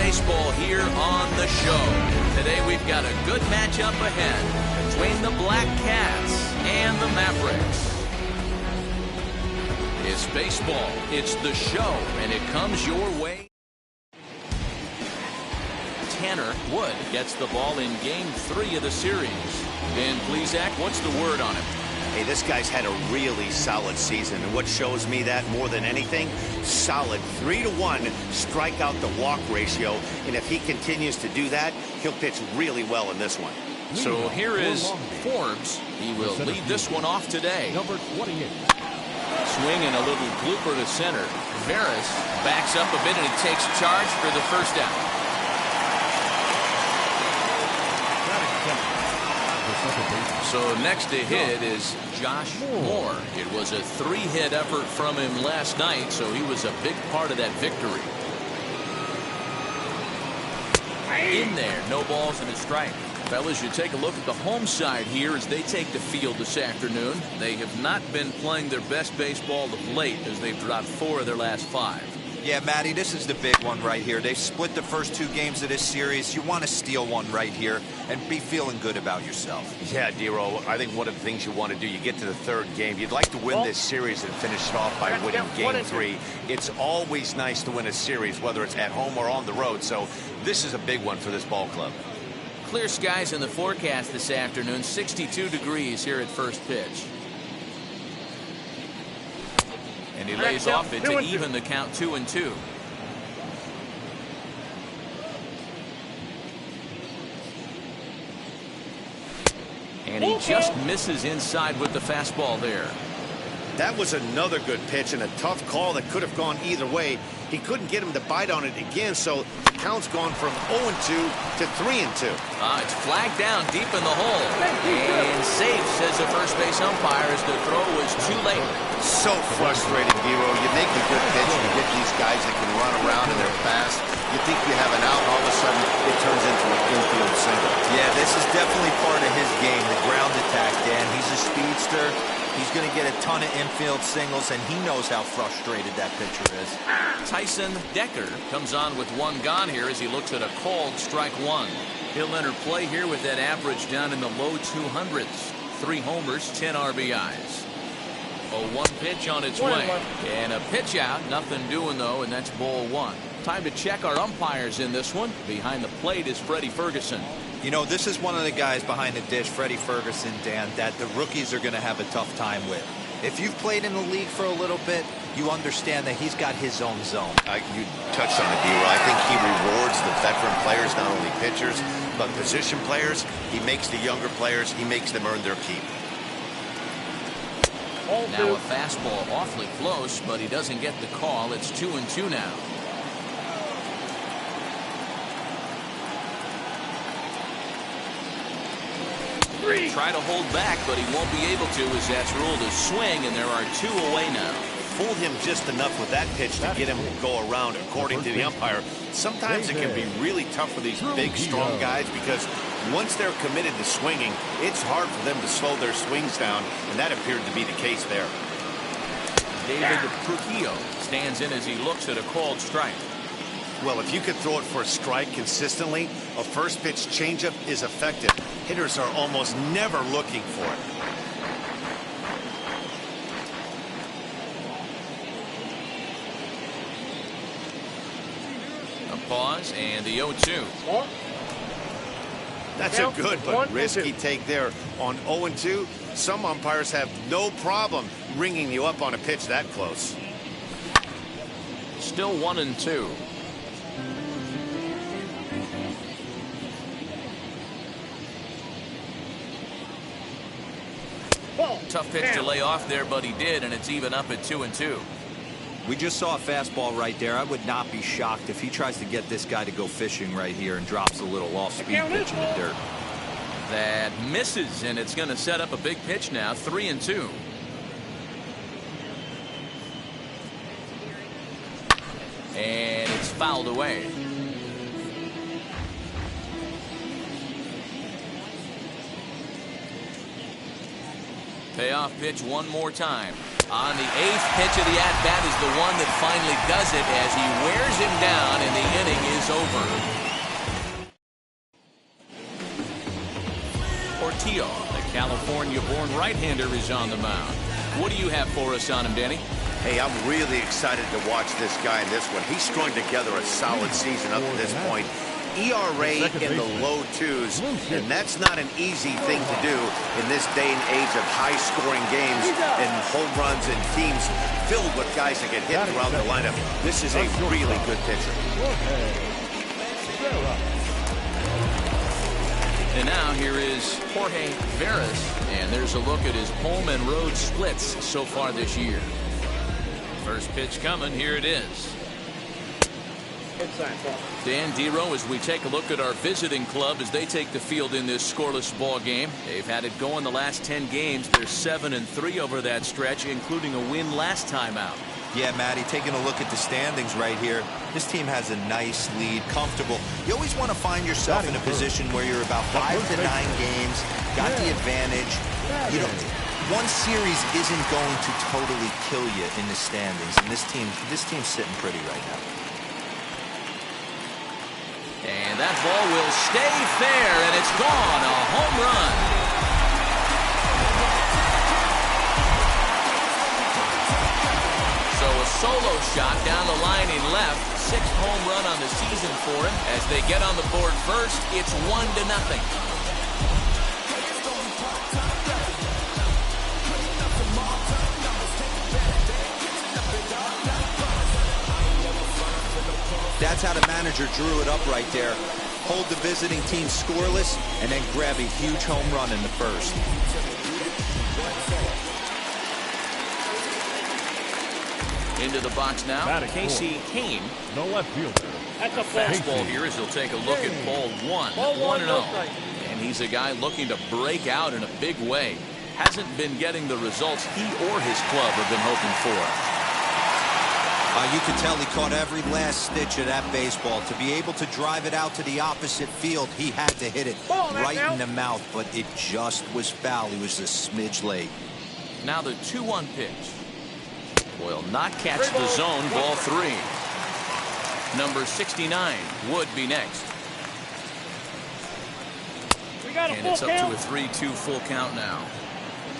baseball here on the show. Today we've got a good matchup ahead between the Black Cats and the Mavericks. It's baseball, it's the show, and it comes your way. Tanner Wood gets the ball in Game 3 of the series. Ben Plesac, what's the word on him? Hey, this guy's had a really solid season, and what shows me that more than anything, solid 3-to-1 strikeout to walk ratio, and if he continues to do that, he'll pitch really well in this one. So here is Forbes. He will lead this one off today. Number 28. Swing and a little blooper to center. Veras backs up a bit and he takes charge for the first out. So next to hit is Josh Moore. It was a 3-hit effort from him last night, so he was a big part of that victory. In there, no balls and a strike. Fellas, you take a look at the home side here as they take the field this afternoon. They have not been playing their best baseball of late as they've dropped 4 of their last 5. Yeah, Matty, this is the big one right here. They've split the first 2 games of this series. You want to steal one right here and be feeling good about yourself. Yeah, Dero, I think one of the things you want to do, you get to the 3rd game, you'd like to win this series and finish it off by winning Game 3. It's always nice to win a series, whether it's at home or on the road, so this is a big one for this ball club. Clear skies in the forecast this afternoon, 62 degrees here at first pitch. And he lays off it to even the count 2-2. And he just misses inside with the fastball there. That was another good pitch and a tough call that could have gone either way. He couldn't get him to bite on it again, so the count's gone from 0-2 to 3-2. It's flagged down deep in the hole. And safe, says the first base umpire, as the throw was too late. So frustrating, Dero. You make a good pitch, you get these guys that can run around and they're fast. You think you have an out, all of a sudden it turns into an infield single. Yeah, this is definitely part of his game, the ground attack, Dan. He's a speedster. He's going to get a ton of infield singles, and he knows how frustrated that pitcher is. Tyson Decker comes on with 1 gone here as he looks at a called strike 1. He'll enter play here with that average down in the low 200s. 3 homers, 10 RBIs. A 1 pitch on its way. And a pitch out. Nothing doing, though, and that's ball 1. Time to check our umpires in this one. Behind the plate is Freddie Ferguson. You know, this is one of the guys behind the dish, Freddie Ferguson, Dan, that the rookies are going to have a tough time with. If you've played in the league for a little bit, you understand that he's got his own zone. You touched on it, Dero. I think he rewards the veteran players, not only pitchers, but position players. He makes the younger players, he makes them earn their keep. Now a fastball awfully close, but he doesn't get the call. It's 2-2 now. Try to hold back, but he won't be able to as that's ruled a swing, and there are 2 away now. Fooled him just enough with that pitch to get him to go around, according to the umpire. Sometimes it can be really tough for these big, strong guys because once they're committed to swinging, it's hard for them to slow their swings down, and that appeared to be the case there. David Trujillo stands in as he looks at a called strike. Well, if you could throw it for a strike consistently, a first pitch changeup is effective. Hitters are almost never looking for it. A pause and the 0-2. That's a good but risky take there. On 0-2, some umpires have no problem ringing you up on a pitch that close. Still 1-2. Tough pitch to lay off there, but he did, and it's even up at 2-2. We just saw a fastball right there. I would not be shocked if he tries to get this guy to go fishing right here and drops a little off-speed pitch in the dirt. That misses, and it's going to set up a big pitch now, 3-2. And it's fouled away. Payoff pitch one more time. On the 8th pitch of the at-bat is the one that finally does it as he wears him down and the inning is over. Portillo, the California-born right-hander, is on the mound. What do you have for us on him, Danny? Hey, I'm really excited to watch this guy in this one. He's strung together a solid season up to this point. ERA in the low 2s, and that's not an easy thing to do in this day and age of high-scoring games and home runs and teams filled with guys that get hit throughout the lineup. This is a really good pitcher. And now here is Jorge Veras, and there's a look at his home and road splits so far this year. First pitch coming, here it is. Dan Dero, as we take a look at our visiting club as they take the field in this scoreless ball game. They've had it going the last 10 games. They're 7-3 over that stretch, including a win last time out. Yeah, Matty, taking a look at the standings right here, this team has a nice lead, comfortable. You always want to find yourself in a position where you're about 5 to 9 games, got the advantage. You know, one series isn't going to totally kill you in the standings, and this team's sitting pretty right now. And that ball will stay fair, and it's gone. A home run. So a solo shot down the line in left. 6th home run on the season for him. As they get on the board first, it's 1-0. That's how the manager drew it up right there. Hold the visiting team scoreless and then grab a huge home run in the first. Into the box now, Casey Kane. No left fielder. That's a fastball here as he'll take a look at ball 1. 1-0. And he's a guy looking to break out in a big way. Hasn't been getting the results he or his club have been hoping for. You could tell he caught every last stitch of that baseball. To be able to drive it out to the opposite field, he had to hit it right in the mouth, but it just was foul. He was a smidge late. Now the 2-1 pitch. Will not catch the zone. Ball 3. Number 69 would be next. And it's up to a 3-2 full count now.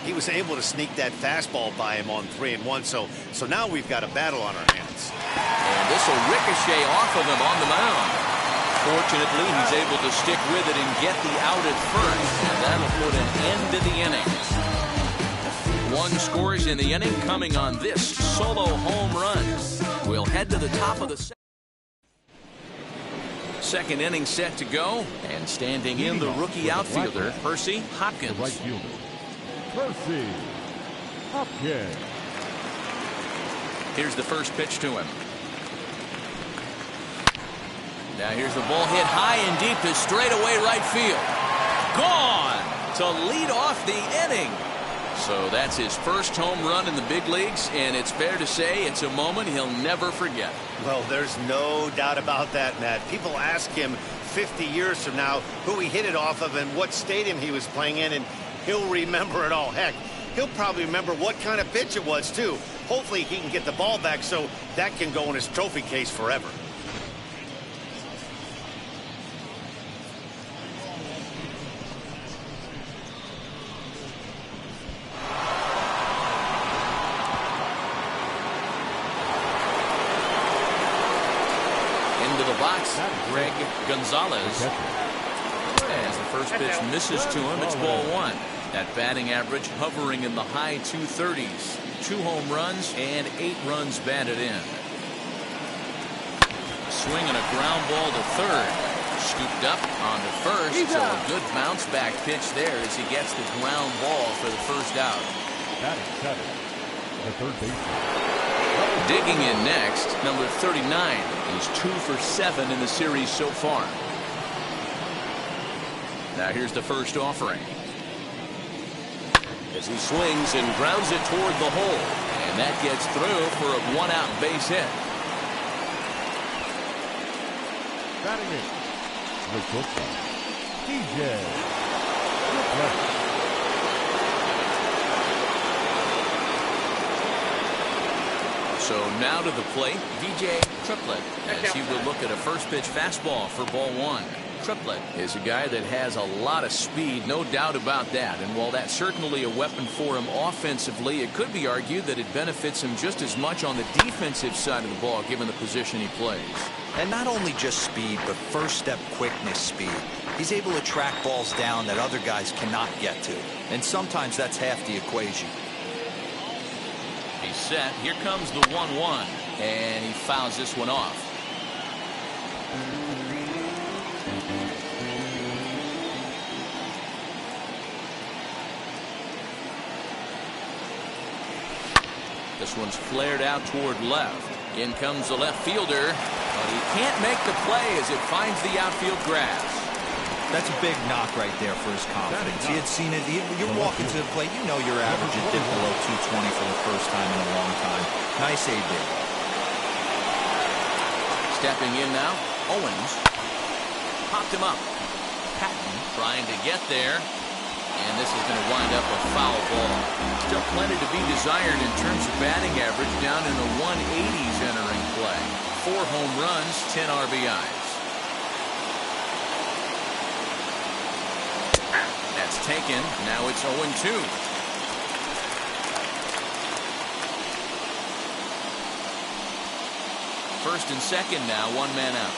He was able to sneak that fastball by him on 3-1, so now we've got a battle on our hands. And this will ricochet off of him on the mound. Fortunately, he's able to stick with it and get the out at first, and that'll put an end to the inning. 1 scores in the inning coming on this solo home run. We'll head to the top of the second inning set to go, and standing in the rookie outfielder, Percy Hopkins. Right fielder, Percy Hopkins. Here's the first pitch to him. Now here's the ball hit high and deep to straightaway right field. Gone to lead off the inning. So that's his first home run in the big leagues, and it's fair to say it's a moment he'll never forget. Well, there's no doubt about that, Matt. People ask him 50 years from now who he hit it off of and what stadium he was playing in, and he'll remember it all. Heck, he'll probably remember what kind of pitch it was, too. Hopefully he can get the ball back so that can go in his trophy case forever. Into the box, Greg Gonzalez. As the first pitch misses to him, it's ball 1. That batting average hovering in the high 230s. 2 home runs and 8 runs batted in. Swinging a ground ball to third. Scooped up onto first. So a good bounce back pitch there as he gets the ground ball for the first out. Batting 7, the third baseman. Digging in next, number 39. He's 2 for 7 in the series so far. Now here's the first offering. As he swings and grounds it toward the hole. And that gets through for a 1-out base hit. Batting in, the shortstop, DJ. So now to the plate, DJ Triplett, as he will look at a first pitch fastball for ball one. Triplett is a guy that has a lot of speed, no doubt about that. And while that's certainly a weapon for him offensively, it could be argued that it benefits him just as much on the defensive side of the ball, given the position he plays. And not only just speed, but first step quickness speed. He's able to track balls down that other guys cannot get to. And sometimes that's half the equation. He's set. Here comes the 1-1. And he fouls this one off. This one's flared out toward left. In comes the left fielder, but he can't make the play as it finds the outfield grass. That's a big knock right there for his confidence. He had seen it. You're walking to the plate. You know your average is dipped below 220 for the first time in a long time. Nice AB. Stepping in now, Owens. Popped him up. Patton trying to get there. And this is going to wind up a foul ball. Still plenty to be desired in terms of batting average, down in the 180s entering play. 4 home runs, 10 RBIs. That's taken. Now it's 0-2. First and second now, 1 man out.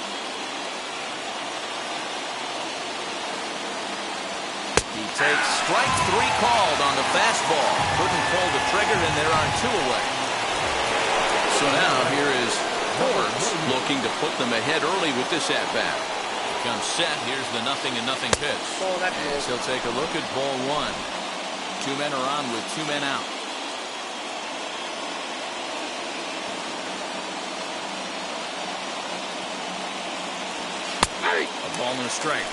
He takes strike 3 called on the fastball. Couldn't pull the trigger, and there are 2 away. So now here is Forbes looking to put them ahead early with this at-bat. Comes set. Here's the 0-0 pitch. As he'll take a look at ball 1. 2 men are on with 2 men out. A ball and a strike.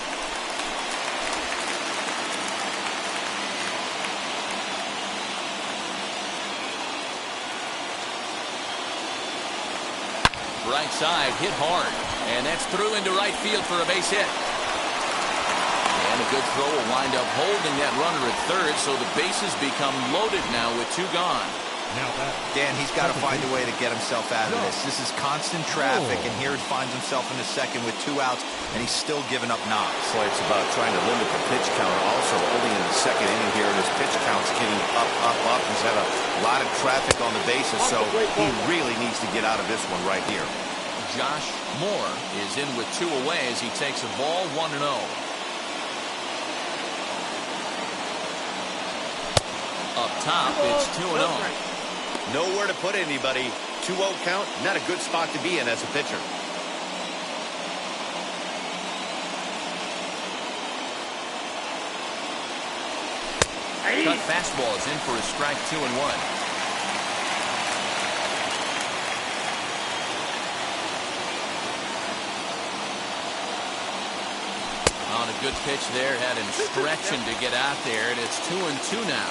Right side, hit hard, and that's through into right field for a base hit. And a good throw will wind up holding that runner at third, so the bases become loaded now with 2 gone. Dan, he's got to find a way to get himself out of this. This is constant traffic, and here he finds himself in the second with 2 outs, and he's still giving up knocks. So it's about trying to limit the pitch count. Also, only in the second inning here, and his pitch count's getting up. He's had a lot of traffic on the bases, so he really needs to get out of this one right here. Josh Moore is in with 2 away as he takes a ball, 1-0. Up top, it's 2-0. Nowhere to put anybody. 2-0 count, not a good spot to be in as a pitcher. Cut fastball is in for a strike, 2-1. On a good pitch there, had him stretching to get out there, and it's 2-2 now.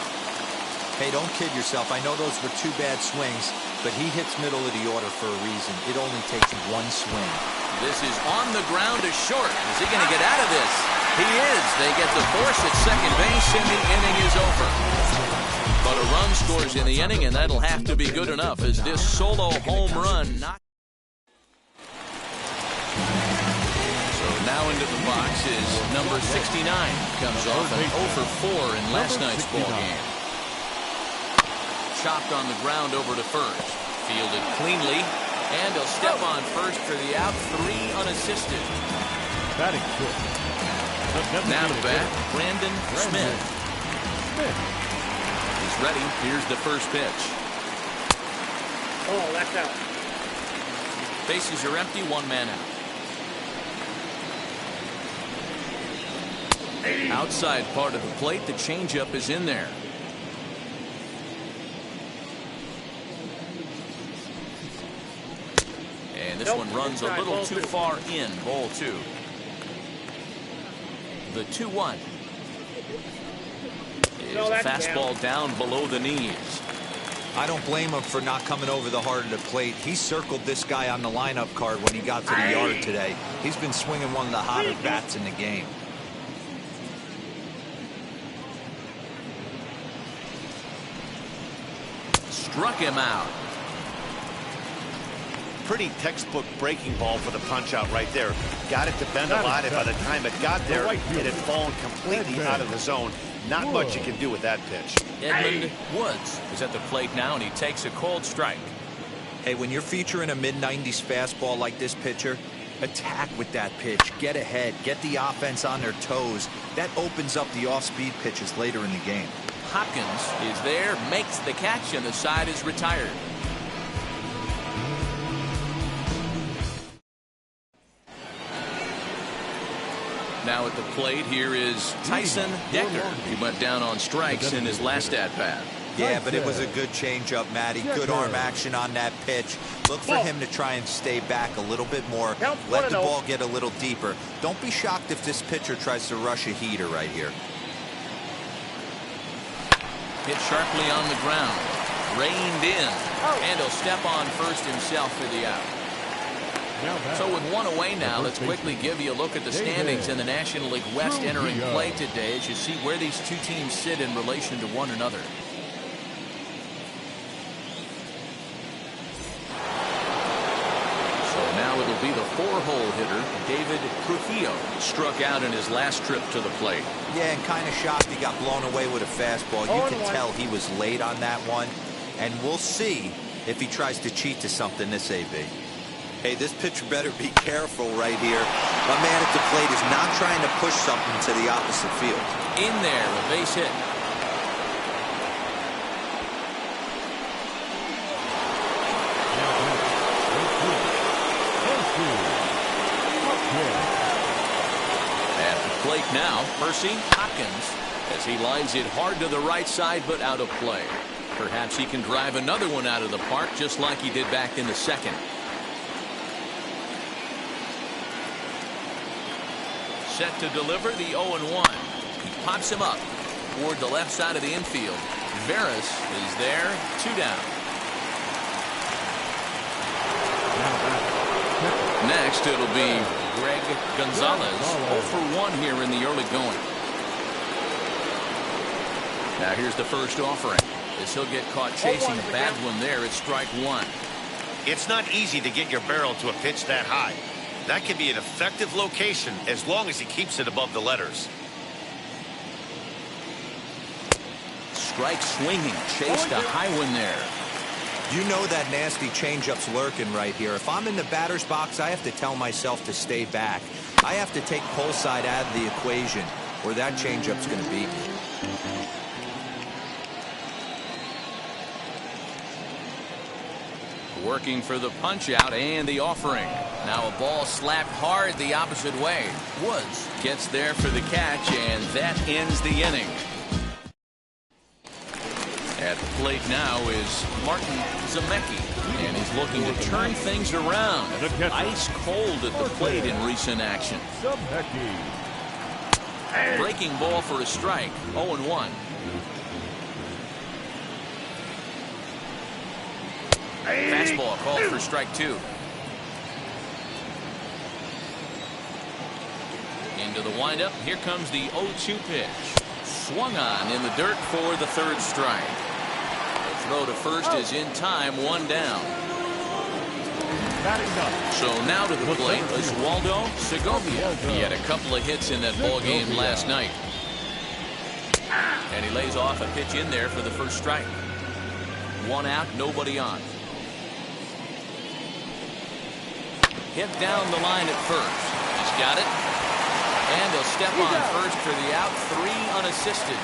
Hey, don't kid yourself. I know those were 2 bad swings, but he hits middle of the order for a reason. It only takes 1 swing. This is on the ground to short. Is he going to get out of this? He is. They get the force at second base, and the inning is over. But a run scores in the inning, and that'll have to be good enough as this solo home run knocks. So now into the box is number 69. Comes off an 0-for-4 in last night's ball game. Chopped on the ground over to first. Fielded cleanly, and he'll step on first for the out. 3 unassisted. Batting short. Now to bat, Brandon Smith. He's ready. Here's the first pitch. Oh, that's out. Bases are empty, 1 man out. Outside part of the plate, the changeup is in there. And this one runs a little too far in. Ball 2. The 2-1. Is a fastball down below the knees. I don't blame him for not coming over the heart of the plate. He circled this guy on the lineup card when he got to the yard today. He's been swinging one of the hotter bats in the game. Struck him out. pretty textbook breaking ball for the punch out right there. Got it to bend a lot, and by the time it got there, it had fallen completely out of the zone. Not much you can do with that pitch. Edmund Woods is at the plate now, and he takes a called strike. Hey, when you're featuring a mid-90s fastball like this pitcher, attack with that pitch. Get ahead. Get the offense on their toes. That opens up the off-speed pitches later in the game. Hopkins is there, makes the catch, and the side is retired. Now at the plate, here is Tyson Decker. He went down on strikes in his last at-bat. Yeah, but it was a good changeup, Matty. Good arm action on that pitch. Look for him to try and stay back a little bit more. Let the ball get a little deeper. Don't be shocked if this pitcher tries to rush a heater right here. Hit sharply on the ground. Reined in. And he'll step on first himself for the out. So with one away now, let's quickly give you a look at the standings in the National League West entering play today as you see where these two teams sit in relation to one another. So now it'll be the 4-hole hitter, David Trujillo, struck out in his last trip to the plate. Yeah, and kind of shocked he got blown away with a fastball. You can tell he was late on that one. And we'll see if he tries to cheat to something this AB. Hey, this pitcher better be careful right here. My man at the plate is not trying to push something to the opposite field. In there, a base hit. At the plate now, Percy Hopkins, as he lines it hard to the right side, but out of play. Perhaps he can drive another one out of the park, just like he did back in the second. Set to deliver the 0-1. He pops him up toward the left side of the infield. Veras is there, 2 down. Next, it'll be Greg Gonzalez, 0 for 1 here in the early going. Now here's the first offering. As he'll get caught chasing a bad one there, it's strike 1. It's not easy to get your barrel to a pitch that high. That can be an effective location as long as he keeps it above the letters. Strike swinging, chased a high one there. You know that nasty changeup's lurking right here. If I'm in the batter's box, I have to tell myself to stay back. I have to take pull side out of the equation, or that changeup's going to beat me. Working for the punch out and the offering. Now a ball slapped hard the opposite way. Woods gets there for the catch, and that ends the inning. At the plate now is Martin Zemecki, and he's looking to turn things around. Ice cold at the plate in recent action. Breaking ball for a strike. 0-1. Fastball called for strike 2. Into the windup. Here comes the 0-2 pitch. Swung on in the dirt for the 3rd strike. The throw to first is in time, 1 down. So now to the plate, Oswaldo Segovia. He had a couple of hits in that ball game last night. And he lays off a pitch in there for the first strike. 1 out, nobody on. Hit down the line at first. He's got it. And he'll step on first for the out. 3 unassisted.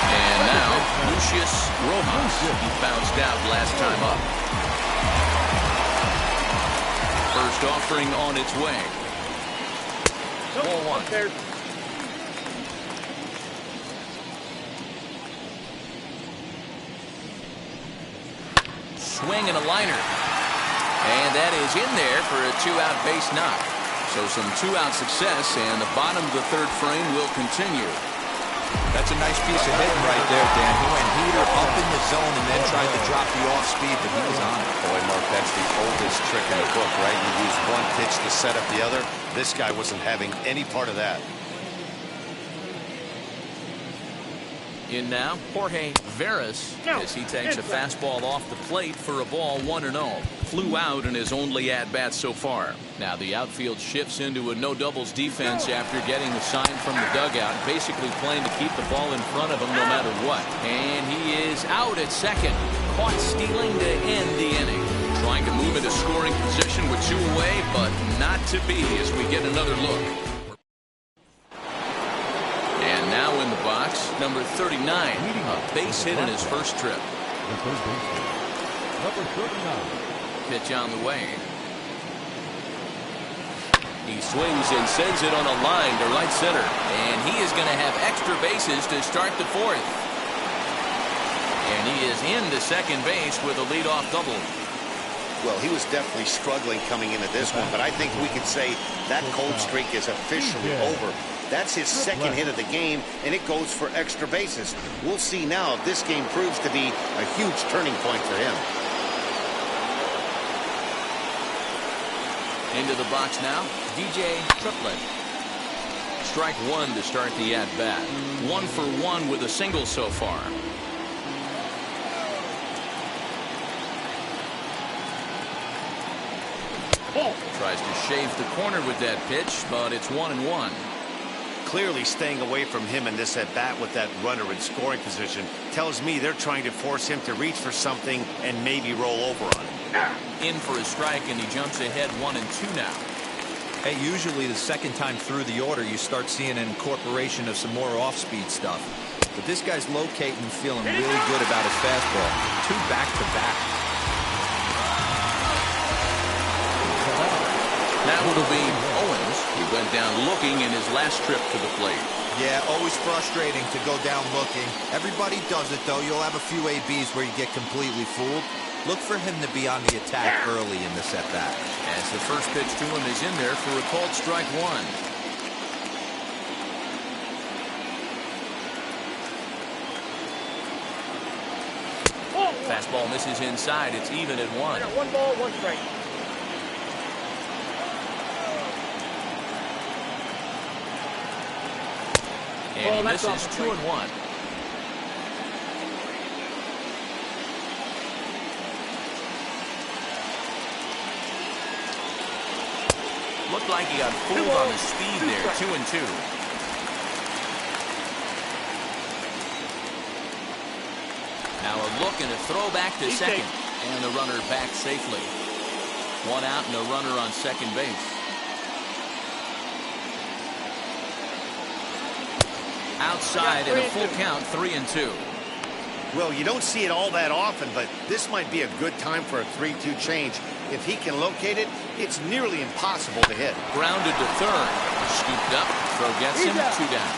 And now Lucius Rojas. He bounced out last time up. First offering on its way. 4-1. Swing and a liner. And that is in there for a 2-out base knock. So some 2-out success, and the bottom of the 3rd frame will continue. That's a nice piece of hitting right there, Dan. He went heater up in the zone and then tried to drop the off speed, but he was on it. Boy, Mark, that's the oldest trick in the book, right? You use one pitch to set up the other. This guy wasn't having any part of that. In now, Jorge Veras, as he takes a fastball off the plate for a ball 1-0. Flew out in his only at-bat so far. Now the outfield shifts into a no-doubles defense after getting the sign from the dugout, basically playing to keep the ball in front of him no matter what. And he is out at second. Caught stealing to end the inning. Trying to move into scoring position with 2 away, but not to be as we get another look. And now in the box, number 39, a base hit in his first trip. Number 39. Pitch on the way. He swings and sends it on a line to right center. And he is going to have extra bases to start the 4th. And he is into second base with a leadoff double. Well, he was definitely struggling coming into this one, but I think we could say that cold streak is officially over. That's his second hit of the game, and it goes for extra bases. We'll see now if this game proves to be a huge turning point for him. Into the box now, DJ Triplett. Strike 1 to start the at-bat. 1 for 1 with a single so far. Tries to shave the corner with that pitch, but it's 1-1. Clearly staying away from him in this at-bat with that runner in scoring position tells me they're trying to force him to reach for something and maybe roll over on him. In for a strike, and he jumps ahead 1-2 now. Hey, usually the second time through the order, you start seeing an incorporation of some more off-speed stuff. But this guy's locating and feeling really good about his fastball. 2 back-to-back. Now it'll be Owens. He went down looking in his last trip to the plate. Yeah, always frustrating to go down looking. Everybody does it, though. You'll have a few ABs where you get completely fooled. Look for him to be on the attack early in this at-bat. As the first pitch to him is in there for a called strike 1. Fastball misses inside. It's even at 1. 1 ball, 1 strike. And he misses 2-1. Looked like he got fooled on the speed there. 2-2. Now a look and a throw back to second. And the runner back safely. 1 out and a runner on second base. Outside and a full count, 3-2. Well, you don't see it all that often, but this might be a good time for a 3-2 change. If he can locate it, it's nearly impossible to hit. Grounded to third. Scooped up. Throw gets him. 2 down.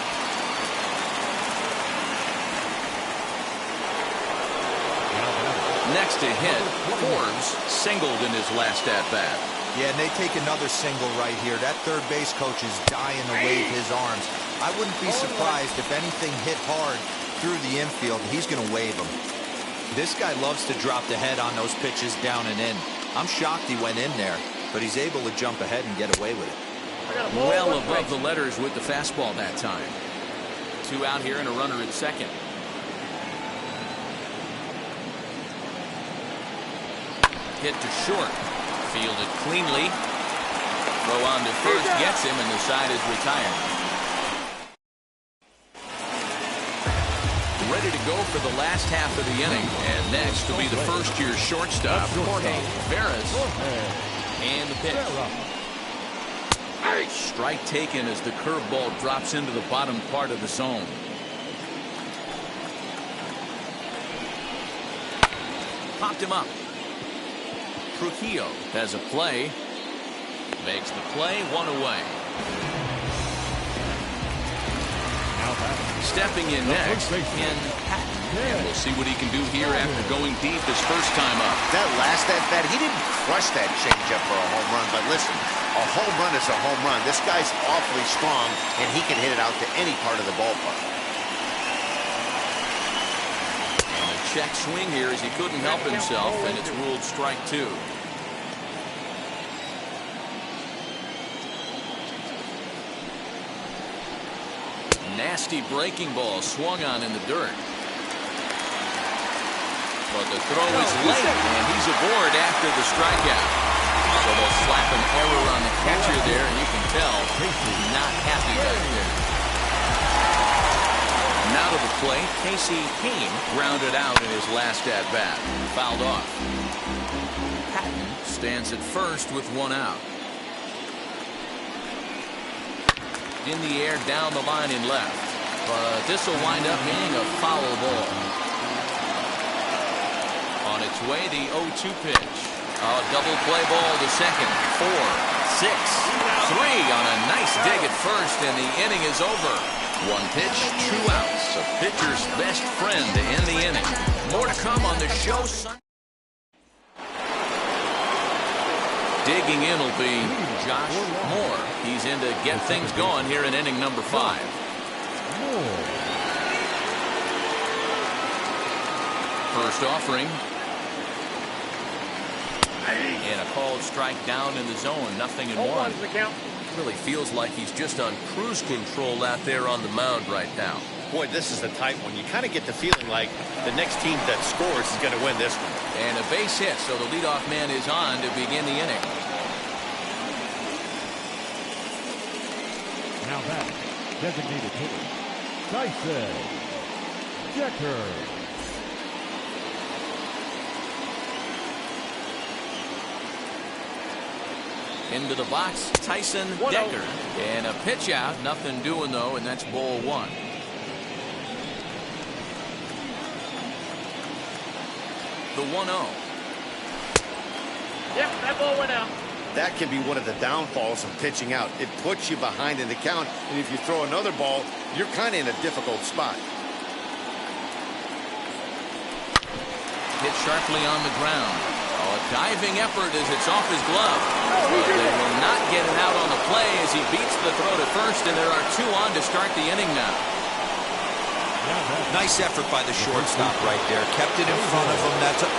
Next to hit, Forbes singled in his last at-bat. Yeah, and they take another single right here. That third base coach is dying to wave his arms. I wouldn't be surprised if anything hit hard through the infield. He's going to wave them. This guy loves to drop the head on those pitches down and in. I'm shocked he went in there, but he's able to jump ahead and get away with it. Well above the letters with the fastball that time. 2 out here and a runner at second. Hit to short. Fielded cleanly. Throw on to first gets him, and the side is retired. Ready to go for the last half of the inning. And next will be the first-year shortstop, Jorge Veras. And the pitch. Strike taken as the curveball drops into the bottom part of the zone. Popped him up. Trujillo has a play. Makes the play, 1 away. Stepping in next, Ken Patton. And we'll see what he can do here after going deep his first time up. That last at-bat, he didn't crush that changeup for a home run. But listen, a home run is a home run. This guy's awfully strong, and he can hit it out to any part of the ballpark. And a check swing here as he couldn't help himself, and it's ruled strike 2. Nasty breaking ball swung on in the dirt. But the throw is late, and he's aboard after the strikeout. So they'll slap an error on the catcher there, and you can tell he's not happy back there. Now to the plate, Casey Kane grounded out in his last at-bat. Fouled off. Patton stands at first with one out. In the air, down the line in left. But this will wind up being a foul ball. On its way, the 0-2 pitch. A double play ball to second. 4, 6, 3 on a nice dig at first, and the inning is over. One pitch, 2 outs. A pitcher's best friend to end the inning. More to come on the show Sunday. Digging in will be Josh Moore. He's in to get things going here in inning number 5. First offering. And a called strike down in the zone. 0-1. Really feels like he's just on cruise control out there on the mound right now. Boy, this is a tight one. You kind of get the feeling like the next team that scores is going to win this one. And a base hit, so the leadoff man is on to begin the inning. Now back, designated hitter, Tyson Decker. Into the box, Tyson Decker. And a pitch out, nothing doing though, and that's ball 1. The 1-0. Yep, that ball went out. That can be one of the downfalls of pitching out. It puts you behind in the count, and if you throw another ball, you're kind of in a difficult spot. Hit sharply on the ground. Oh, a diving effort as it's off his glove. But they will not get it out on the play as he beats the throw to first, and there are 2 on to start the inning now. Nice effort by the shortstop right there. Kept it in front of him.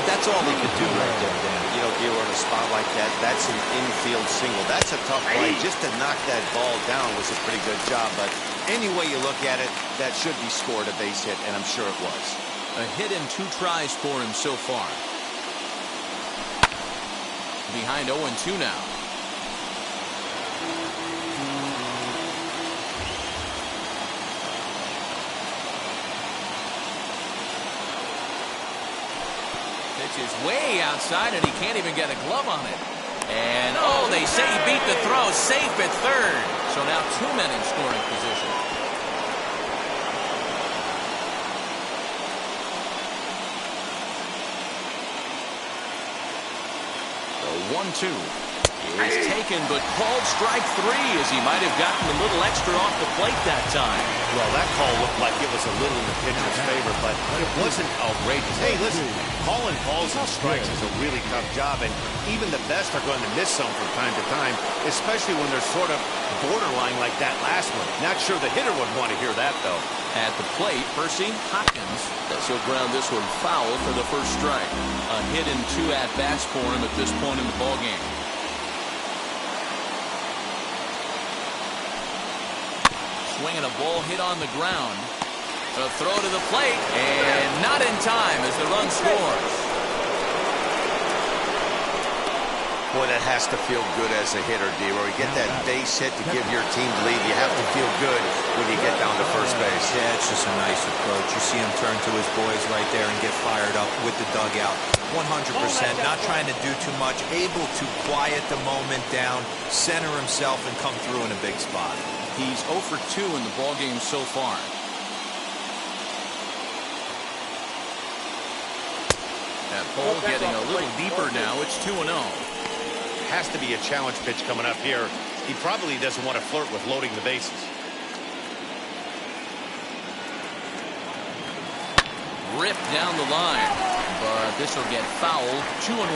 That's all he could do right there, Dan. You know, Gil, on a spot like that, that's an infield single. That's a tough play. Just to knock that ball down was a pretty good job. But any way you look at it, that should be scored a base hit, and I'm sure it was. A hit in 2 tries for him so far. Behind 0-2 now. Pitch is way outside, and he can't even get a glove on it. And, oh, they say he beat the throw. Safe at third. So now 2 men in scoring position. The 1-2 is taken, but called strike 3 as he might have gotten a little extra off the plate that time. Well, that call looked like it was a little in the pitcher's favor, but it wasn't outrageous. Hey, listen, calling balls and strikes is a really tough job, and even the best are going to miss some from time to time, especially when they're sort of borderline like that last one. Not sure the hitter would want to hear that, though. At the plate, Percy Hopkins. He'll ground this one foul for the first strike. A hit in 2 at-bats for him at this point in the ballgame. Swinging a ball hit on the ground. A throw to the plate, and not in time as the run scores. Boy, that has to feel good as a hitter, D-Roy. You get that base hit to give your team the lead. You have to feel good when you get down to first base. Yeah, it's just a nice approach. You see him turn to his boys right there and get fired up with the dugout. 100%, not trying to do too much, able to quiet the moment down, center himself, and come through in a big spot. He's 0 for 2 in the ballgame so far. That ball getting a little deeper now. It's 2-0. Has to be a challenge pitch coming up here. He probably doesn't want to flirt with loading the bases. Ripped down the line, but this will get fouled. 2-1.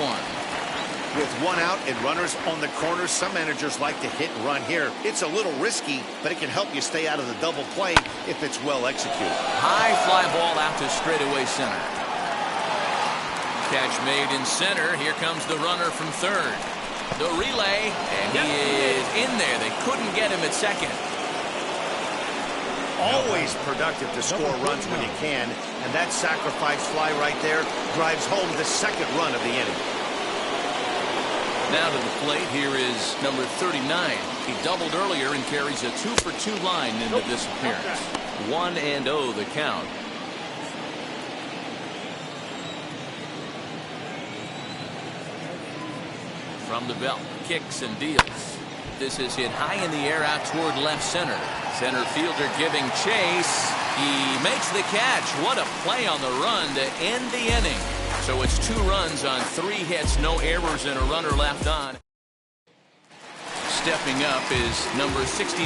With 1 out and runners on the corners, some managers like to hit and run here. It's a little risky, but it can help you stay out of the double play if it's well executed. High fly ball out to straightaway center. Catch made in center. Here comes the runner from third. The relay, and he is in there. They couldn't get him at second. always productive to score runs when you can, and that sacrifice fly right there drives home the second run of the inning. Now to the plate, here is number 39. He doubled earlier and carries a 2-for-2 line into this appearance. 1-0 the count. From the belt, kicks and deals. This is hit high in the air out toward left center. Center fielder giving chase. He makes the catch. What a play on the run to end the inning. So it's 2 runs on 3 hits, no errors, and a runner left on. Stepping up is number 69.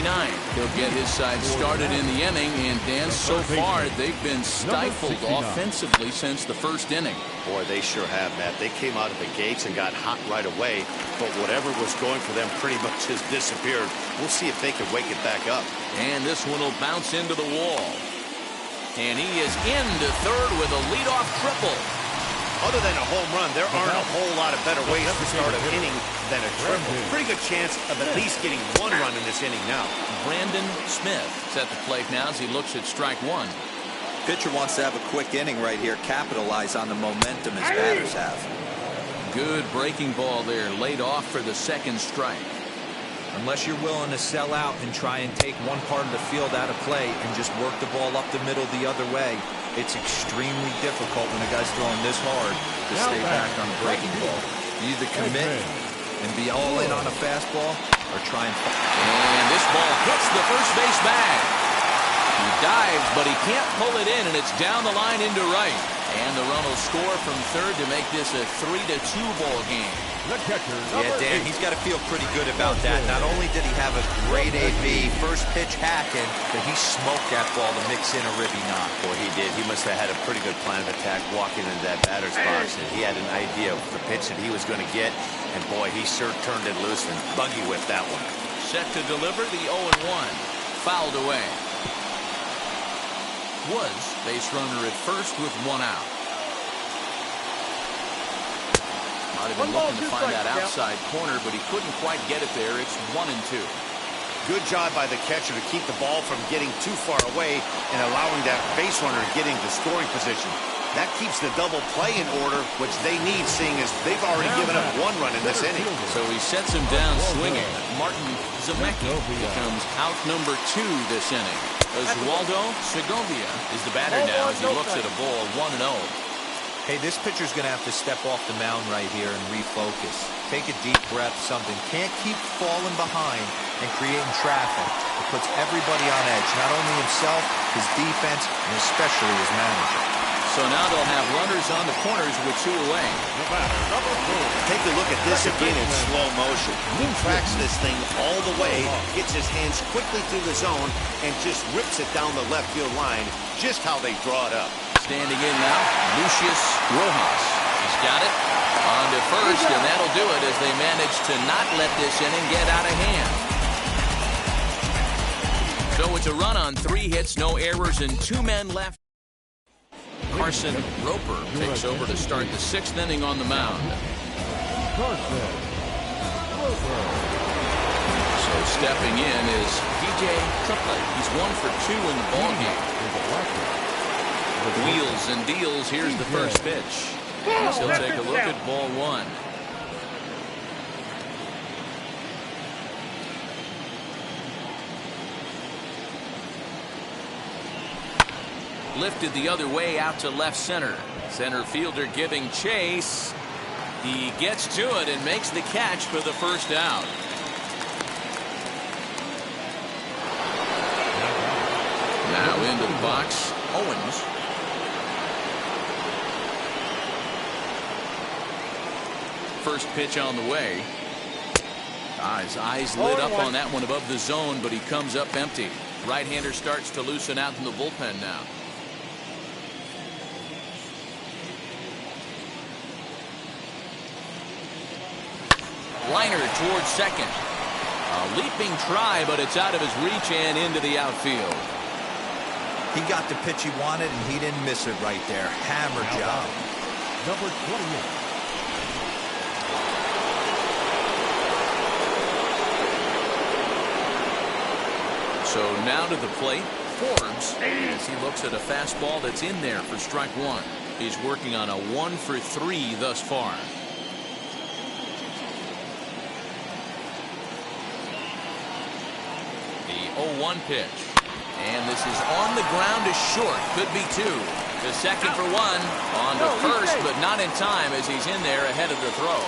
He'll get his side started in the inning, and Dan, so far they've been stifled offensively since the first inning. Boy, they sure have, Matt. They came out of the gates and got hot right away, but whatever was going for them pretty much has disappeared. We'll see if they can wake it back up. And this one will bounce into the wall. And he is into third with a leadoff triple. Other than a home run, there aren't a whole lot of better ways to start an inning than a triple. Pretty good chance of at least getting 1 run in this inning now. Brandon Smith is at the plate now as he looks at strike 1. Pitcher wants to have a quick inning right here, capitalize on the momentum his batters have. Good breaking ball there, laid off for the second strike. Unless you're willing to sell out and try and take one part of the field out of play and just work the ball up the middle the other way, it's extremely difficult when a guy's throwing this hard to stay back on a breaking ball. You either commit and be all in on a fastball or try and... And this ball hits the first base bag. He dives, but he can't pull it in, and it's down the line into right. And the run will score from third to make this a 3-2 ball game. Yeah, Dan, he's got to feel pretty good about that. Not only did he have a great AB, first pitch hacking, but he smoked that ball to mix in a ribby knock. Boy, he did. He must have had a pretty good plan of attack walking into that batter's box, and he had an idea of the pitch that he was going to get, and boy, he sure turned it loose and buggy whipped that one. Set to deliver the 0-1. Fouled away. Woods, base runner at first with 1 out. Might have been looking to find that outside corner, but he couldn't quite get it there. It's 1-2. Good job by the catcher to keep the ball from getting too far away and allowing that base runner to get into scoring position. That keeps the double play in order, which they need, seeing as they've already given up 1 run in this inning. So he sets him down swinging. Martin Zemecki becomes out number 2 this inning. Oswaldo Segovia is the batter now as he looks at a ball 1-0. Hey, this pitcher's going to have to step off the mound right here and refocus. Take a deep breath, something. Can't keep falling behind and creating traffic. It puts everybody on edge, not only himself, his defense, and especially his manager. So now they'll have runners on the corners with 2 away. Take a look at this again in slow motion. He tracks this thing all the way, gets his hands quickly through the zone, and just rips it down the left field line, just how they draw it up. Standing in now, Lucius Rojas. He's got it on to first, and that'll do it as they manage to not let this inning get out of hand. So it's a run on 3 hits, no errors, and 2 men left. Carson Roper takes over to start the 6th inning on the mound. So stepping in is DJ Triplett. He's 1 for 2 in the ballgame. Wheels and deals. Here's the first pitch. He'll take a look at ball 1. Lifted the other way out to left center. Center fielder giving chase. He gets to it and makes the catch for the first out. Now into the box, Owens. First pitch on the way. His eyes lit up on that one above the zone, but he comes up empty. Right-hander starts to loosen out in the bullpen now. Liner towards second. A leaping try, but it's out of his reach and into the outfield. He got the pitch he wanted, and he didn't miss it right there. Hammer job. Number 28. So now to the plate, Forbes as he looks at a fastball that's in there for strike one. He's working on a 1 for 3 thus far. The 0-1 pitch. And this is on the ground to short. Could be 2. The second for 1. On to first, but not in time as he's in there ahead of the throw.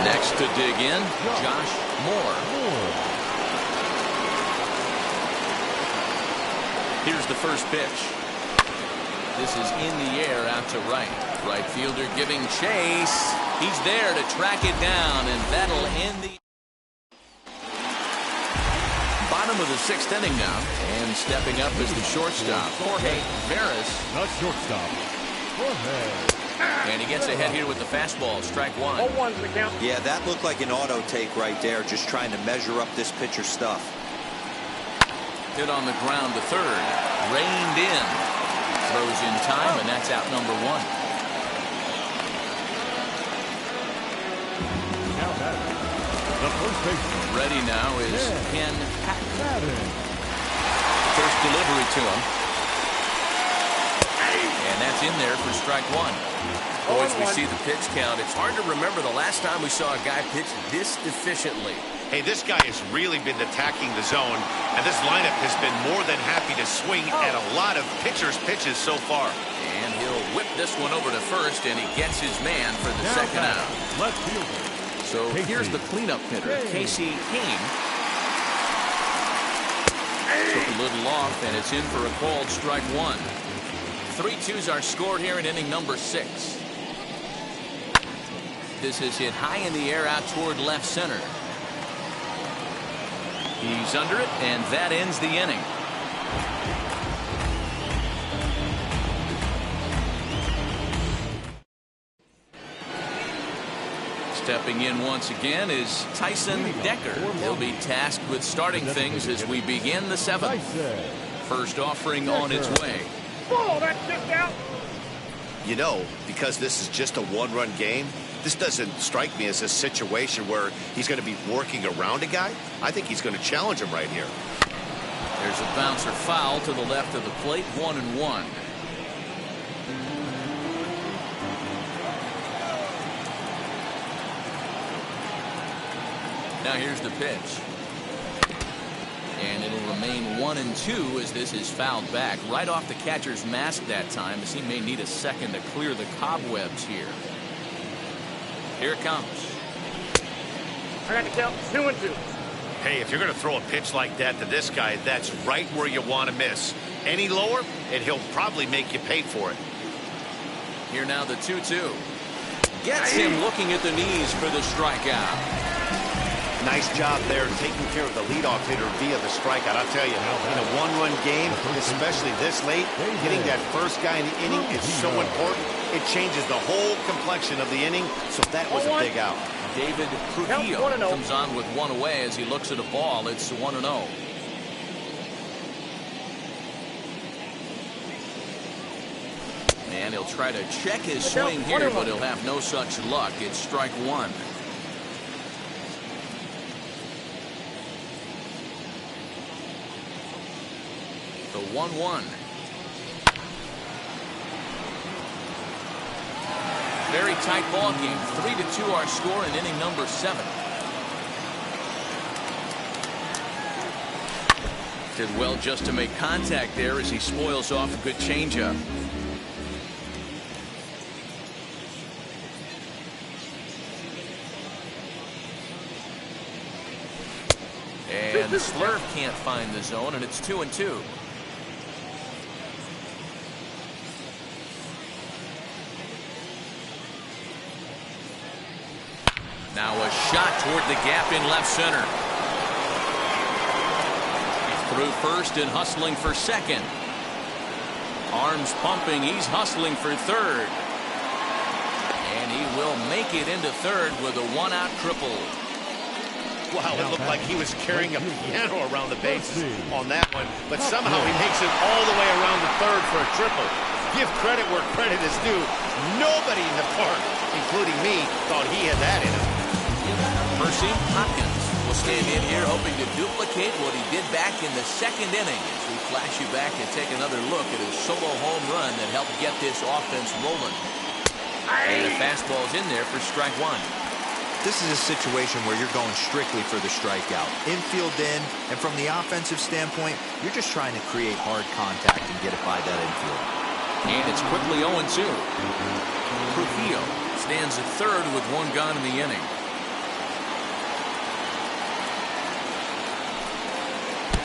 Next to dig in, Josh Moore. Here's the first pitch. This is in the air out to right. Right fielder giving chase. He's there to track it down, and that'll end the bottom of the 6th inning now. And stepping up is the shortstop, Jorge Veras. The shortstop, Jorge. And he gets ahead here with the fastball, strike 1. 0-1's the count. Yeah, that looked like an auto take right there, just trying to measure up this pitcher's stuff. Hit on the ground to third. Reined in. Throws in time, and that's out number 1. Now batting, the first baseman. Ready now is Ken Patton. Batting. First delivery to him. And that's in there for strike 1. Boys, we see the pitch count. It's hard to remember the last time we saw a guy pitch this efficiently. Hey, this guy has really been attacking the zone, and this lineup has been more than happy to swing at a lot of pitchers' pitches so far. And he'll whip this one over to first, and he gets his man for the second out. Left fielder. So here's the cleanup hitter, Casey King. Took a little off, and it's in for a called strike 1. 3-2's our score here in inning number 6. This is hit high in the air out toward left center. He's under it, and that ends the inning. Stepping in once again is Tyson Decker. He'll be tasked with starting things as we begin the 7th. First offering on its way. Oh, that's just out. You know, because this is just a one-run game, this doesn't strike me as a situation where he's going to be working around a guy. I think he's going to challenge him right here. There's a bouncer foul to the left of the plate, 1-1. Now here's the pitch. And it'll remain 1-2 as this is fouled back right off the catcher's mask that time, as he may need a second to clear the cobwebs here. Here it comes. I got to count 2-2. Hey, if you're going to throw a pitch like that to this guy, that's right where you want to miss. Any lower, and he'll probably make you pay for it. Here now the 2-2. Gets him looking at the knees for the strikeout. Nice job there taking care of the leadoff hitter via the strikeout. I'll tell you, in a one-run game, especially this late, getting that first guy in the inning is so important. It changes the whole complexion of the inning, so that was a big out. David Trujillo comes on with one away as he looks at a ball. It's 1-0. And he'll try to check his swing here, but he'll have no such luck. It's strike 1. The 1-1. Very tight ball game. 3-2 our score in inning number 7. Did well just to make contact there as he spoils off a good changeup. And the slurve can't find the zone, and it's 2-2. Now a shot toward the gap in left center. Through first and hustling for second. Arms pumping. He's hustling for third. And he will make it into third with a one-out triple. Wow, it looked like he was carrying a piano around the bases on that one, but somehow he makes it all the way around the third for a triple. Give credit where credit is due. Nobody in the park, including me, thought he had that in him. Percy Hopkins We'll stand in here hoping to duplicate what he did back in the second inning as we flash you back and take another look at his solo home run that helped get this offense rolling. And the fastball's in there for strike one. This is a situation where you're going strictly for the strikeout. Infield in, and from the offensive standpoint, you're just trying to create hard contact and get it by that infield. And it's quickly 0-2. Trujillo stands at third with one gone in the inning.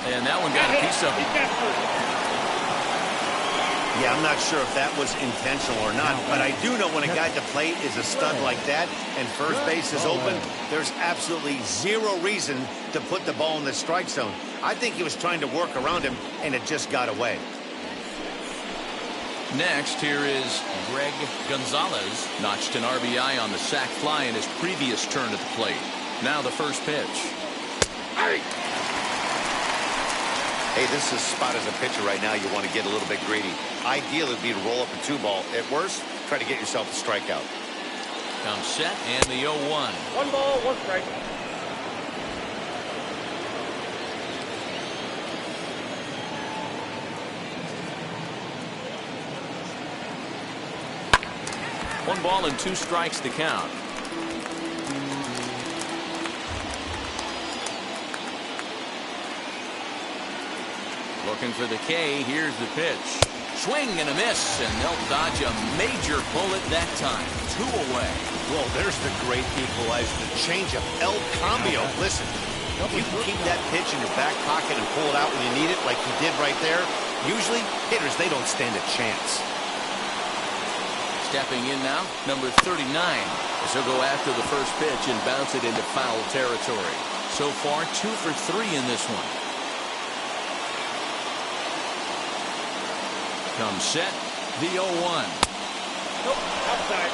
And that one got a piece of him. Yeah, I'm not sure if that was intentional or not, but I do know when a guy at the plate is a stud like that and first base is open, there's absolutely zero reason to put the ball in the strike zone. I think he was trying to work around him, and it just got away. Next, here is Greg Gonzalez. Notched an RBI on the sac fly in his previous turn at the plate. Now the first pitch. Hey, this is a spot as a pitcher right now. You want to get a little bit greedy. Ideal would be to roll up a 2-ball. At worst, try to get yourself a strikeout. Comes set and the 0-1. 1 ball, 1 strike. One ball and 2 strikes to count. Looking for the K. Here's the pitch. Swing and a miss, and they'll dodge a major bullet that time. 2 away. Well, there's the great equalizer, the changeup, El Cambio. Listen, if you can keep that pitch in your back pocket and pull it out when you need it, like he did right there, usually hitters, they don't stand a chance. Stepping in now, number 39. As he'll go after the first pitch and bounce it into foul territory. So far, 2 for 3 in this one. Comes set, the 0-1. Nope, outside.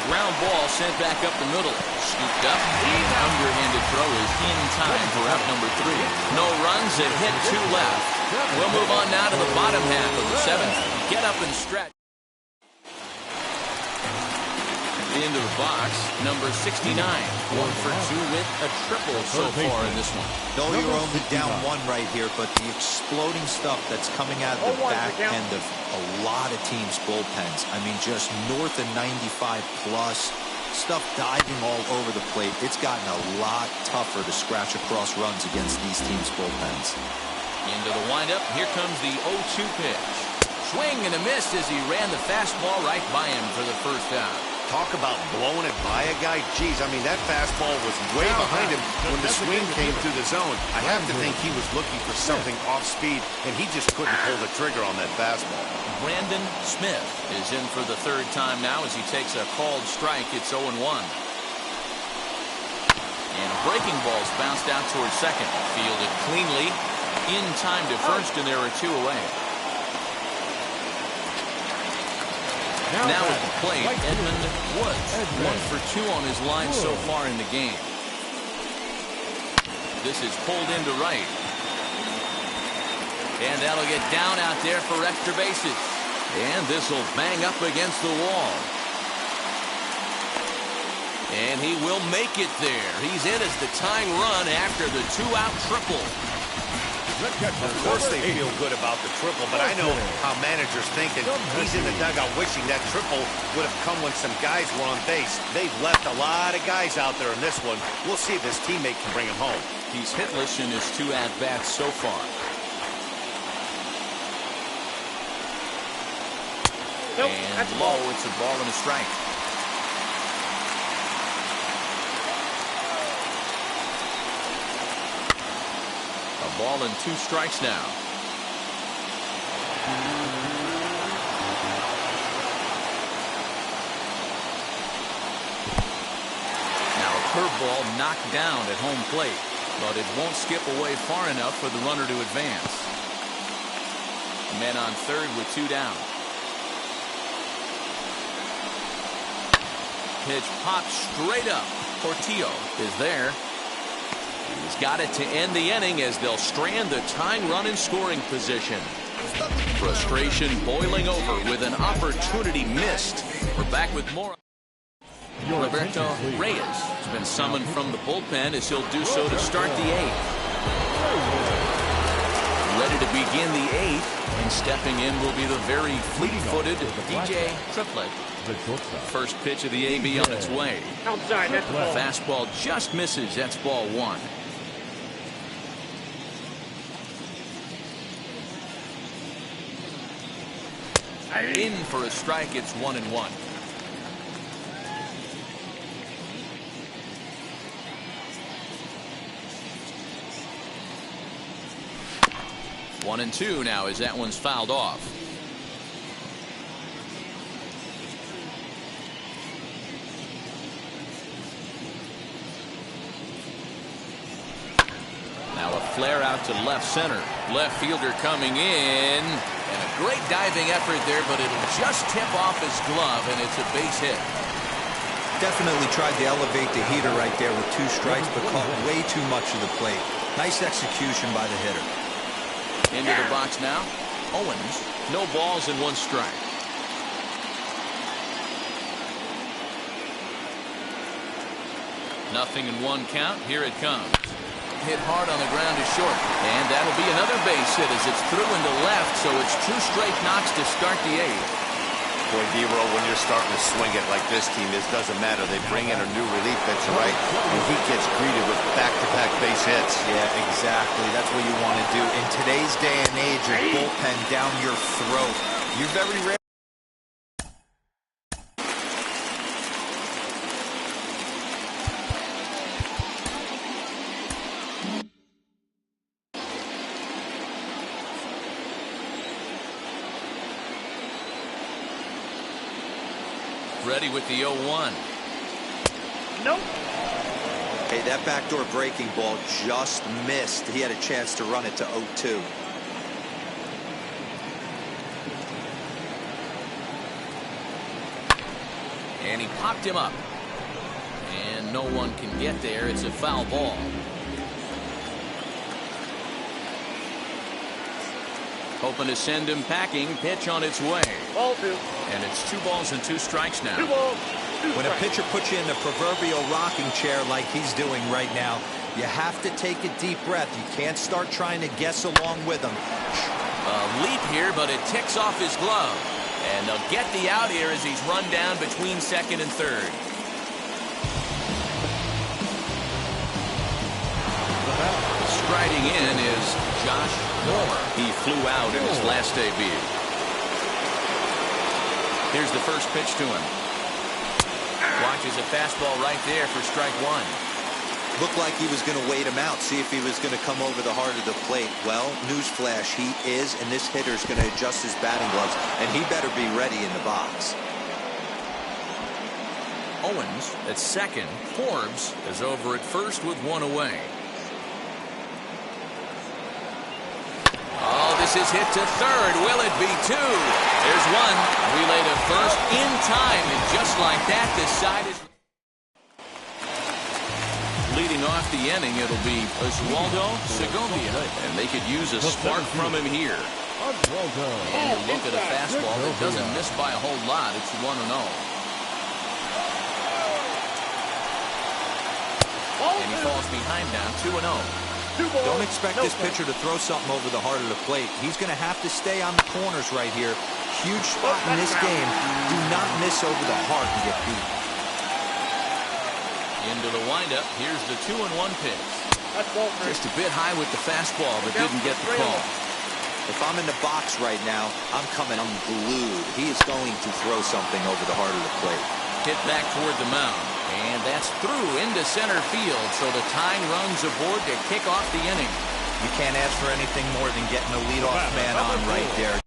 Ground ball sent back up the middle. Scooped up. Underhanded throw is in time for out number 3. No runs, a hit, 2 left. We'll move on now to the bottom half of the 7th. Get up and stretch. Into the box, number 69. 1 for 2 with a triple so far in this one. Though you're only down 1 right here, but the exploding stuff that's coming out of the back end of a lot of teams' bullpens. I mean, just north of 95 plus. Stuff diving all over the plate. It's gotten a lot tougher to scratch across runs against these teams' bullpens. Into the windup, here comes the 0-2 pitch. Swing and a miss as he ran the fastball right by him for the first out. Talk about blowing it by a guy. Geez, I mean, that fastball was way behind him when the swing came through the zone. I have to think he was looking for something off speed, and he just couldn't pull the trigger on that fastball. Brandon Smith is in for the 3rd time now as he takes a called strike. It's 0-1. And a breaking ball's bounced out towards second. Fielded cleanly. In time to first, and there are 2 away. Now at the plate, Edmund Woods. 1 for 2 on his line so far in the game. This is pulled into right. And that'll get down out there for extra bases. And this will bang up against the wall. And he will make it there. He's in as the tying run after the 2-out triple. Of course they feel good about the triple, but I know how managers think, and he's in the dugout wishing that triple would have come when some guys were on base. They've left a lot of guys out there in this one. We'll see if his teammate can bring him home. He's hitless in his 2 at-bats so far. Nope, and that's low, it's a ball and a strike. Ball and 2 strikes now. Now a curveball knocked down at home plate, but it won't skip away far enough for the runner to advance. Men on 3rd with 2 down. Pitch popped straight up. Portillo is there. He's got it to end the inning as they'll strand the tying run in scoring position. Frustration boiling over with an opportunity missed. We're back with more. Roberto Reyes has been summoned from the bullpen as he'll do so to start the eighth. Ready to begin the eighth, and stepping in will be the very fleet-footed DJ Triplett. First pitch of the AB on its way. Outside, that's the ball. Fastball just misses. That's ball one. In for a strike. It's 1-1. One and two now as that one's fouled off. Now a flare out to left center. Left fielder coming in. And a great diving effort there, but it'll just tip off his glove, and it's a base hit. Definitely tried to elevate the heater right there with 2 strikes, but caught way too much of the plate. Nice execution by the hitter. Into the box now. Owens. No balls and 1 strike. Nothing in 1 count. Here it comes. Hit hard on the ground to short. And that'll be another base hit as it's through into left, so it's 2 straight knocks to start the 8th. Boy, D-Roll, when you're starting to swing it like this team is, doesn't matter. They bring in a new relief pitcher, right? And he gets greeted with back-to-back base hits. Yeah, exactly. That's what you want to do. In today's day and age, a bullpen down your throat, you're very rare. Ready with the 0-1. Nope. Hey, that backdoor breaking ball just missed. He had a chance to run it to 0-2. And he popped him up. And no one can get there. It's a foul ball. Hoping to send him packing. Pitch on its way. Ball 2. And it's 2 balls and 2 strikes now. 2 balls. 2 When a strikes. pitcher puts you in the proverbial rocking chair like he's doing right now, you have to take a deep breath. You can't start trying to guess along with him. A leap here, but it ticks off his glove. And they'll get the out here as he's run down between second and third. Striding in is Josh Moore. He flew out in his last debut. Here's the first pitch to him. Watches a fastball right there for strike 1. Looked like he was going to wait him out, see if he was going to come over the heart of the plate. Well, newsflash, he is, and this hitter's going to adjust his batting gloves, and he better be ready in the box. Owens at second. Forbes is over at first with 1 away. Oh, this is hit to third. Will it be 2? There's 1. Relay to first in time, and just like that, the side is... Leading off the inning, it'll be Oswaldo Segovia, and they could use a spark from him here. And you look at a fastball that doesn't miss by a whole lot. It's 1-0. And he falls behind now, 2-0. Don't expect this pitcher to throw something over the heart of the plate. He's going to have to stay on the corners right here. Huge spot in this game. Do not miss over the heart and get beat. Into the windup. Here's the 2-1 pitch. That's ball 3. Just a bit high with the fastball, but didn't get the call. If I'm in the box right now, I'm coming unglued. He is going to throw something over the heart of the plate. Hit back toward the mound. And that's through into center field, so the tying runs aboard to kick off the inning. You can't ask for anything more than getting a leadoff man on right there.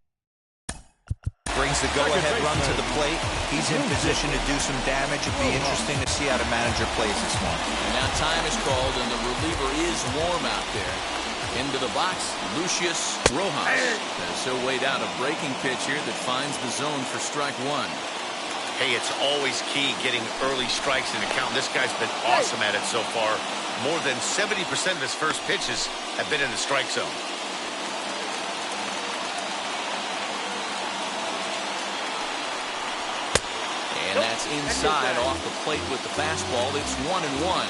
Brings the go-ahead run to the plate. He's in position to do some damage. It'd be interesting to see how the manager plays this one. And now time is called, and the reliever is warm out there. Into the box, Lucius Rojas. As he'll wait out a breaking pitch here that finds the zone for strike 1. Hey, it's always key getting early strikes in the count. This guy's been awesome at it so far. More than 70% of his first pitches have been in the strike zone. that's inside off the plate with the fastball. It's 1-1.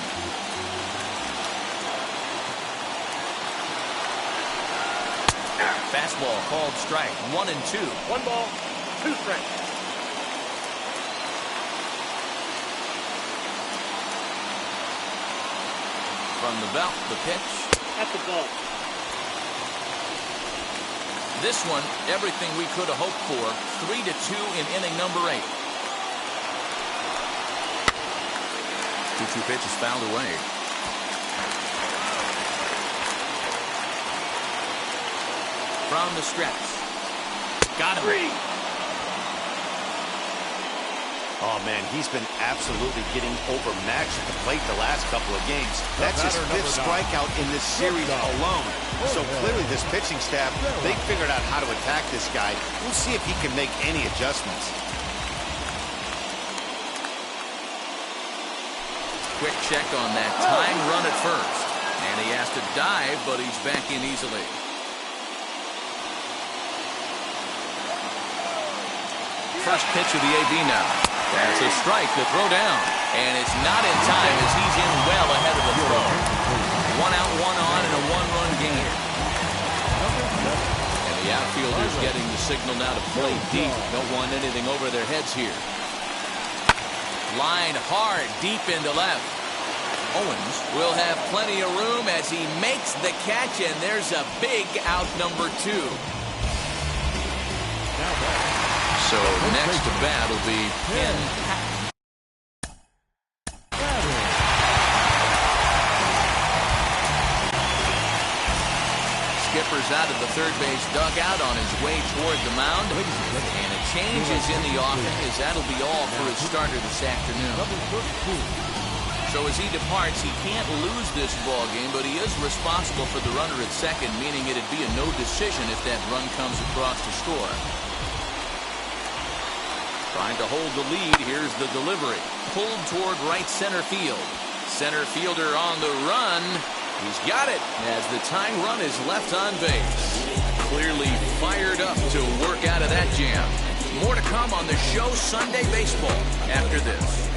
Fastball called strike. 1-2. 1 ball, 2 strikes. From the belt, the pitch. That's the ball. This one, everything we could have hoped for. 3-2 in inning number 8. 2-2 pitch is fouled away. From the stretch. Got him. 3. Oh, man, he's been absolutely getting overmatched at the plate the last couple of games. That's his 5th strikeout in this series alone. So clearly this pitching staff, they figured out how to attack this guy. We'll see if he can make any adjustments. Quick check on that time run at first. And he has to dive, but he's back in easily. First pitch of the AB now. That's a strike to throw down. And it's not in time as he's in well ahead of the throw. 1 out, 1 on in a 1-run game. And the outfielder's getting the signal now to play deep. Don't want anything over their heads here. Line hard deep into left. Owens will have plenty of room as he makes the catch, and there's a big out number 2. So next to bat will be Ken Patton. Skipper's out of the third base dugout on his way toward the mound. And a change is in the offing as that'll be all for his starter this afternoon. So as he departs, he can't lose this ball game, but he is responsible for the runner at second, meaning it'd be a no decision if that run comes across to score. Trying to hold the lead. Here's the delivery. Pulled toward right center field. Center fielder on the run. He's got it as the tying run is left on base. Clearly fired up to work out of that jam. More to come on the show Sunday Baseball after this.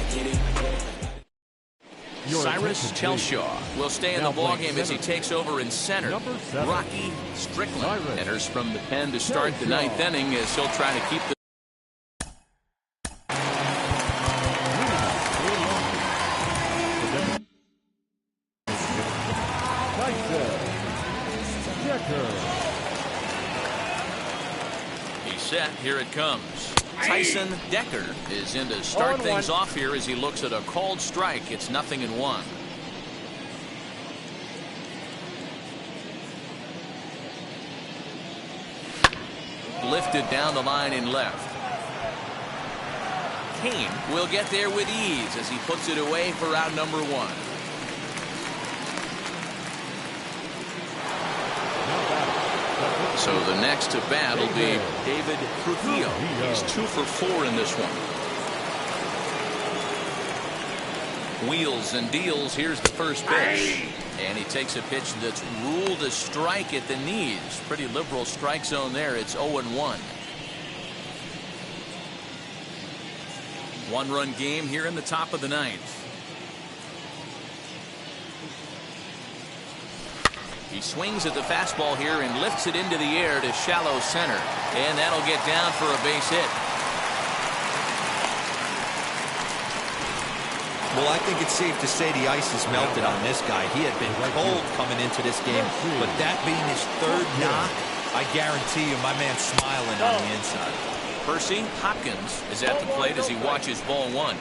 Cyrus Chelshaw will stay in the ballgame as he takes over in center. Rocky Strickland enters from the pen to start the 9th inning as he'll try to keep the set. Here it comes. Tyson Decker is in to start things off here as he looks at a called strike. It's 0-1. Lifted down the line in left. Kane will get there with ease as he puts it away for out number 1. So the next to bat will be David Trujillo. He's 2 for 4 in this one. Wheels and deals. Here's the first pitch. And he takes a pitch that's ruled a strike at the knees. Pretty liberal strike zone there. It's 0-1. 1-run game here in the top of the 9th. He swings at the fastball here and lifts it into the air to shallow center. And that'll get down for a base hit. Well, I think it's safe to say the ice is melted on this guy. He had been cold coming into this game, but that being his 3rd knock, I guarantee you my man's smiling on the inside. Percy Hopkins is at the plate as he watches ball 1.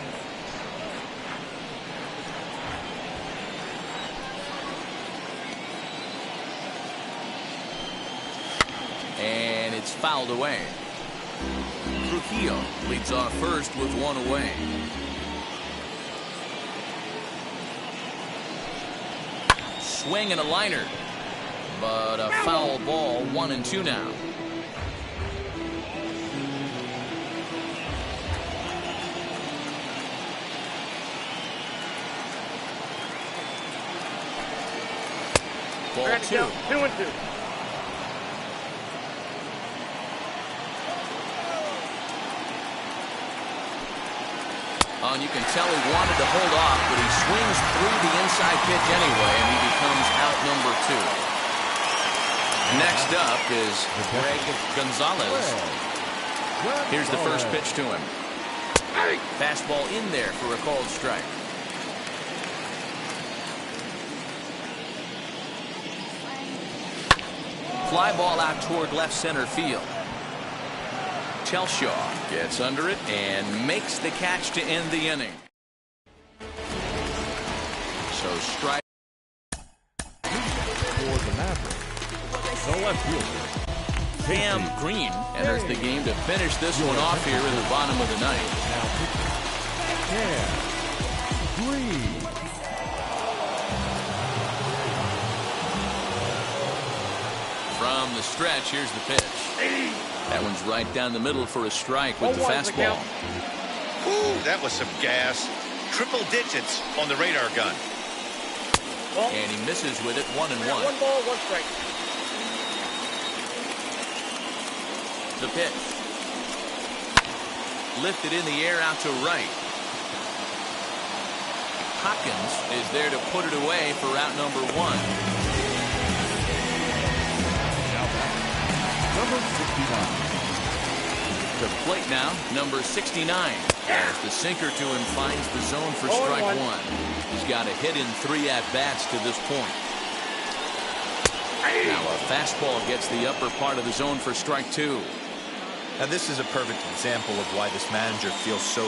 And it's fouled away. Trujillo leads off first with 1 away. Swing and a liner, but a foul ball. 1-2 now. Ball 2. 2-2. Well, and you can tell he wanted to hold off, but he swings through the inside pitch anyway, and he becomes out number 2. Next up is Greg Gonzalez. Here's the first pitch to him. Fastball in there for a called strike. Fly ball out toward left center field. Chelshaw gets under it and makes the catch to end the inning. So strike For the Mavericks, the left fielder, Cam Green enters the game to finish this one off here in the bottom of the ninth. Cam Green. From the stretch, here's the pitch. That one's right down the middle for a strike with the fastball. Ooh, that was some gas. Triple digits on the radar gun. And he misses with it, 1-1. 1 ball, 1 strike. The pitch. Lifted in the air out to right. Hopkins is there to put it away for out number 1. Number 69. The plate now, number 69. As the sinker to him finds the zone for strike 1. He's got a hit in 3 at-bats to this point. Now a fastball gets the upper part of the zone for strike 2. Now this is a perfect example of why this manager feels so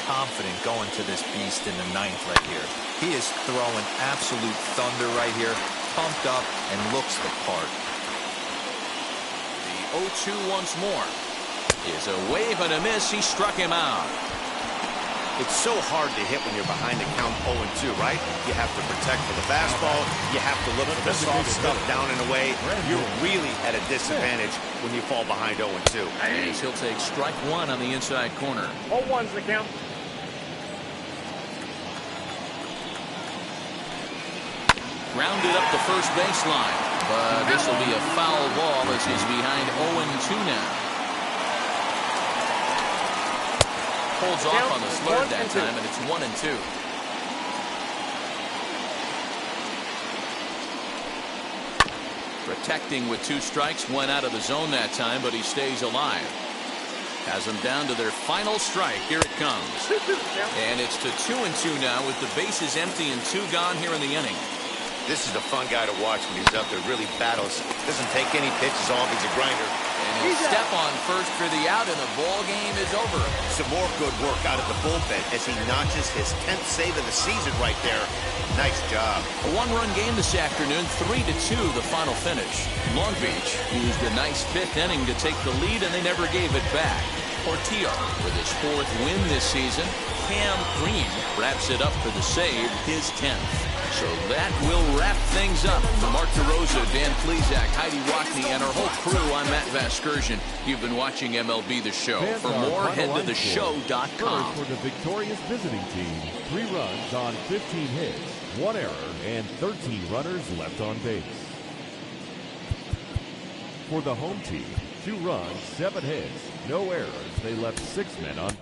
confident going to this beast in the ninth right here. He is throwing absolute thunder right here, pumped up and looks the part. 0-2 once more. Is a wave and a miss. He struck him out. It's so hard to hit when you're behind the count 0-2, right? You have to protect for the fastball. You have to look for the soft stuff down and away. You're really at a disadvantage when you fall behind 0-2. As he'll take strike 1 on the inside corner. 0-1's the count. Grounded up the first baseline. But this will be a foul ball as he's behind 0-2 now. Holds off on the slurve that time, and it's 1-2. Protecting with 2 strikes, went out of the zone that time, but he stays alive. Has them down to their final strike. Here it comes. And it's to 2-2 now with the bases empty and 2 gone here in the inning. This is a fun guy to watch when he's up there. Really battles. Doesn't take any pitches off. He's a grinder. And he'll step on first for the out, and the ball game is over. Some more good work out of the bullpen as he notches his 10th save of the season right there. Nice job. A 1-run game this afternoon, 3-2 the final finish. Long Beach used a nice 5th inning to take the lead, and they never gave it back. Portillo with his 4th win this season. Cam Green wraps it up for the save, his 10th. So that will wrap things up. For Mark DeRosa, Dan Plesac, Heidi Wackney, and our whole crew, I'm Matt Vasgersian. You've been watching MLB The Show. For more, head to theshow.com. For the victorious visiting team, 3 runs on 15 hits, 1 error, and 13 runners left on base. For the home team, 2 runs, 7 hits, no errors. They left 6 men on base.